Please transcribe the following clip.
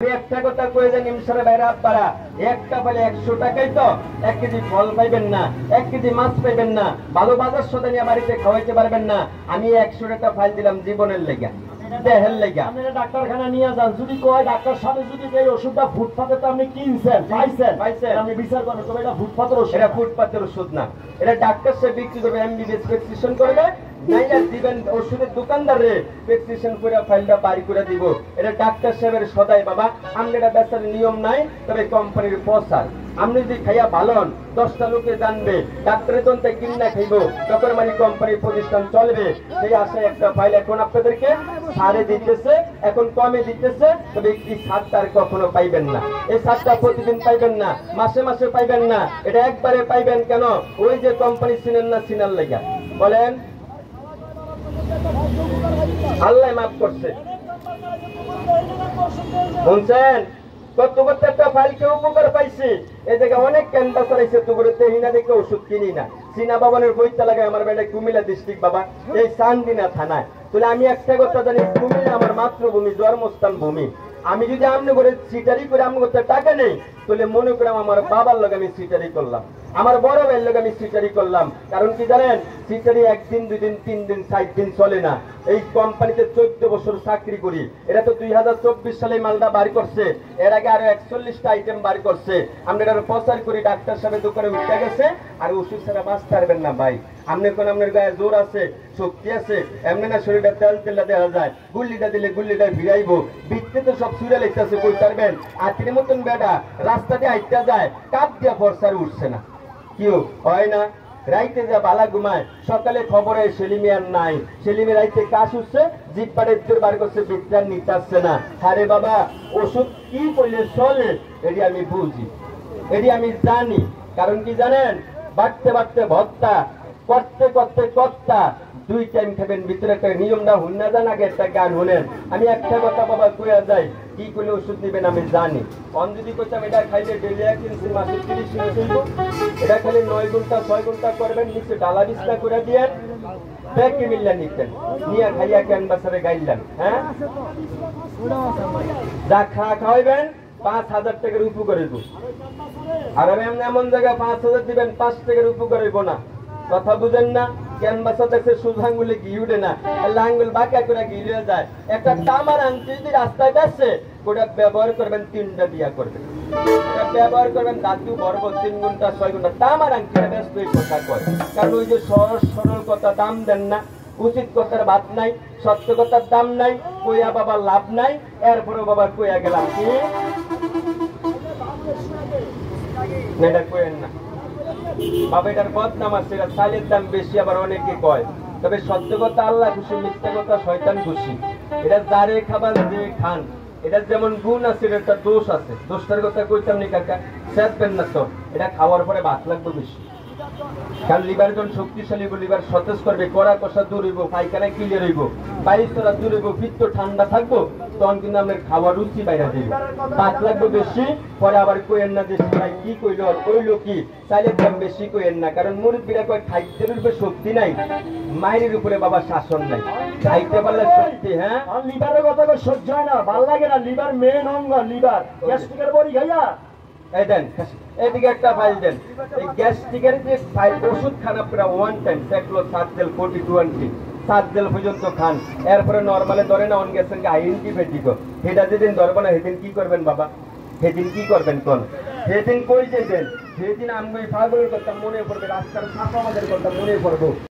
একটা কথা কয়ে যান নিমসারে বাইরে আব্বারা একটা বলে 100 টাকাই তো 1 কেজি ফল পাইবেন না, 1 কেজি মাছ পাইবেন না, ভালো বাজার সদা নিয়ে বাড়িতে খাওয়াইতে পারবেন না। আমি 100 টাকা ফাইল দিলাম জীবনের লেগা, দেহের লেগা। আপনি ডাক্তারখানা নিয়ে যান, যদি কয় ডাক্তার সাহেব যদি এই ওষুধটা ফুটপাতে তো আপনি কিনছেন পাইছেন আপনি বিচার করেন, তবে এটা ফুটপাতের ওষুধ। এটা ফুটপাতের ওষুধ না, এটা ডাক্তার সাহেব বিক্রি করবে, এমবিবিএস প্রেসক্রিপশন করবে, নাইলে দিবেন ওষুধের দোকানদারে প্রেসক্রিপশন করে ফাইলটা বাড়ি করে দিব। এটা ডাক্তার সাহেবের সদাই বাবা। আমরা এটা বেচার নিয়ম নাই, তবে কোম্পানির প্রচার। আপনি যদি খাইয়া ভালো হন 10টা লোকে জানবে, ডাক্তারের জন্য কিনা খাইব, তখন মানে কোম্পানির প্রতিষ্ঠান চলবে। সেই আশায় একটা ফাইল এখন আপনাদেরকে ছাড়ে দিতেছে, এখন কমে দিতেছে, তবে এই ছাড়টা আর কখনো পাইবেন না। এই ছাড়টা প্রতিদিন পাইবেন না, মাসে মাসে পাইবেন না, এটা একবারে পাইবেন। কেন? ওই যে কোম্পানি চিনেন না, চিনার লেগা। বলেন আল্লাহ মাফ করছে। শুনছেন কত কত একটা ফাইলকে উপকার পাইছি। এই জায়গায় অনেক ক্যান্সার আইছে, তো করে হিনা দেখে ওষুধ কিনি না। চীনা ভবনের বইটা লাগে আমার বেটা কুমিল্লা ডিস্ট্রিক্ট বাবা, এই চান্দিনা থানায়। তাহলে আমি একটা কথা জানি, কুমিল্লা আমার মাতৃভূমি, জন্মস্থান ভূমি। আমি যদি আমনে করে সিটারি করে আমনে করতে টাকা নেই, তাহলে মনে করাম আমার বাবার লগে আমি সিটারি করলাম, আমার বড় ভাইয়ের লগে আমি সিটারি করলাম। কারণ কি জানেন, সিটারি 1 দিন 2 দিন 3 দিন 7 দিন চলে না। এই কোম্পানিতে 14 বছর চাকরি করি। এটা তো 2024 সালে মালটা বার করছে, এর আগে আরো 41টা আইটেম বার করছে। আমরা এটা প্রচার করি, ডাক্তার সাহেবের দোকানে উঠে গেছে। আর ওষুধ ছাড়া বাঁচতে পারবেন না ভাই। আপনার কোন আপনার গায়ে জোর আছে, শক্তি আছে, এমনি না শরীরটা তেল তেলা দেওয়া যায়। গুল্লিটা দিলে গুল্লিটা ভিড়াইবো, বিত্তে তো সব সুরে লেগতেছে, কই পারবেন? আতির মতন বেটা রাস্তা দিয়ে হাইটা যায়, কাপ দিয়া ফরসার উঠছে না, কেউ হয় না। রাইতে যা বালা ঘুমায়, সকালে খবরে সেলিমিয়ার নাই, সেলিমে রাইতে কাশ উঠছে, জিপ পাড়ে বার করছে, বিদ্যার নিতে আসছে না। আরে বাবা, ওষুধ কি করলে চলে এটি আমি বুঝি, এটি আমি জানি। কারণ কি জানেন, বাড়তে বাড়তে ভত্তা, করতে করতে কর্তা, 2 টাইম খাবেন। ভিতরে একটা নিয়মটা হুন্না যান, আগে একটা গান শুনেন। আমি একটা কথা বাবা কইয়া যাই, কি করলে ওষুধ নেবেন আমি জানি। অন যদি কইতাম এটা খাইলে ডেলি 1 ইঞ্চি মাসে 30 মিনিট হইব, এটা খালি 9 ঘন্টা 6 ঘন্টা করবেন, নিচে ডালা বিছনা করে দিয়ে ব্যাকে মিল্লা নিতেন, নিয়ে খাইয়া ক্যানভাসারে গাইলেন। হ্যাঁ, যা খাওয়াইবেন 5,000 টাকার উপকার হইব। আর আমি এমন জায়গায় 5,000 দিবেন, 5 টাকার উপকার হইব না। কথা বুঝেন না? ক্যানভাসা দেখছে সোজা আঙ্গুলে ঘি উঠে না, আঙ্গুল বাঁকা করে ঘি হয়ে যায়। একটা তামার আংটি যদি রাস্তায় যাচ্ছে, ওটা ব্যবহার করবেন 3টা দিয়া করবেন, ব্যবহার করবেন দাদু বর্ব 3 ঘন্টা 6 ঘন্টা। তামার আংটিটা ব্যস্ত এই কথা কয়, কারণ ওই যে সহজ সরল কথা দাম দেন না, উচিত কথার বাদ নাই, সত্য কথার দাম নাই, কইয়া বাবা লাভ নাই। এরপরে বাবা কইয়া গেলাম কি না, এটা কইেন না বাবা, এটার বদনাম আছে। এটা চালের দাম বেশি, আবার অনেকে কয়। তবে সত্য কথা আল্লাহ খুশি, মিথ্যা কথা শয়তান খুশি। এটা যারে খাবার যে খান, এটা যেমন গুণ আছে, এটা দোষ আছে। দোষটার কথা কইতাম নি কাকা, সেচবেন না তো। এটা খাওয়ার পরে ভাত লাগবে বেশি, কারণ লিভার যখন শক্তিশালী হইব, লিভার সতেজ করবে, কড়া কষা দূর হইব, পায়খানা ক্লিয়ার হইব, বাইস্তরা দূর হইব, পিত্ত ঠান্ডা থাকবো, তখন কিন্তু আপনার খাওয়ার রুচি বাইরে দিবে। ভাত লাগবে বেশি, পরে আবার কইেন না যে সবাই কি কইল কইলো কি, চাইলে দাম বেশি কইেন না। কারণ মুরব্বীরা কয় খাইতের উপরে শক্তি নাই, মায়ের উপরে বাবা শাসন নাই, খাইতে পারলে শক্তি। হ্যাঁ, লিভারের কথা সহ্য হয় না, ভাল লাগে না। লিভার মেন অঙ্গ, লিভার গ্যাস্ট্রিকের বড়ি খাইয়া এই দেন, এদিকে একটা ফাইল দেন। এই গ্যাস্ট্রিকের যে ফাইল, ওষুধ খান আপনারা 1 টাইম, সেকলো 7 জেল 40-20 7 জেল পর্যন্ত খান। এরপরে নর্মালে ধরে না অন গেছেন অ্যান্টিবায়োটিক, সেটা যেদিন ধরবো না সেদিন কি করবেন বাবা? সেদিন কি করবেন কোন? সেদিন কই যেতেন, সেদিন আমি পাগলের কথা মনে পড়বে, রাস্তার সাফা আমাদের কথা মনে পড়বো।